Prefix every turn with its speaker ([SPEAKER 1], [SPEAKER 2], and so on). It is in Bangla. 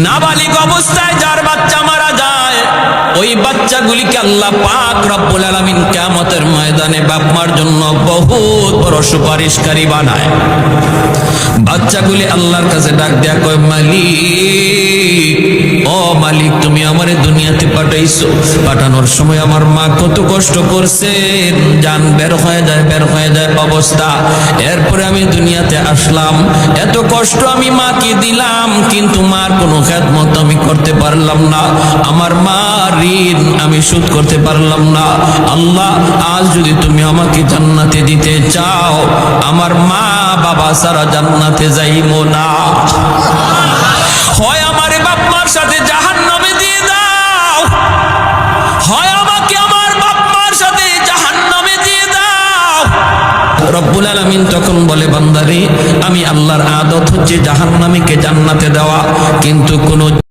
[SPEAKER 1] নাবালিগ অবস্থায় যার বাচ্চা মারা যায়, ওই বাচ্চাগুলিকে আল্লাহ পাক রব্বুল আলামিন কিয়ামতের ময়দানে বাপ মার জন্য বহুত বড় সুপারিশকারী বানায়। বাচ্চাগুলি আল্লাহর কাছে ডাক দেয়া কয়, মালিক, ও মালিক, তুমি আমারে দুনিয়াতে পাঠাইছো, পাঠানোর সময় আমার মা কত কষ্ট করছেন, জান বের হয়ে যায় অবস্থা। এরপরে আমি দুনিয়াতে আসলাম, এত কষ্ট আমি মাকে দিলাম, কিন্তু মার কোনো খেদমত আমি করতে পারলাম না, আমার মার ঋণ আমি শোধ করতে পারলাম না। আল্লাহ, আজ যদি তুমি আমাকে জান্নাতে দিতে চাও, আমার মা বাবা সারা জান্নাতে যাইবো না, হয় আমারে বাপ মার সাথে জাহান্নামে দিয়ে দাও, হয় আমাকে আমার বাপ মার সাথে জাহান্নামে দিয়ে দাও। রব্বুল আলামিন তখন বলে, বান্দারে, আমি আল্লাহর আদত হচ্ছে জাহান্নামীকে জান্নাতে দেওয়া, কিন্তু কোন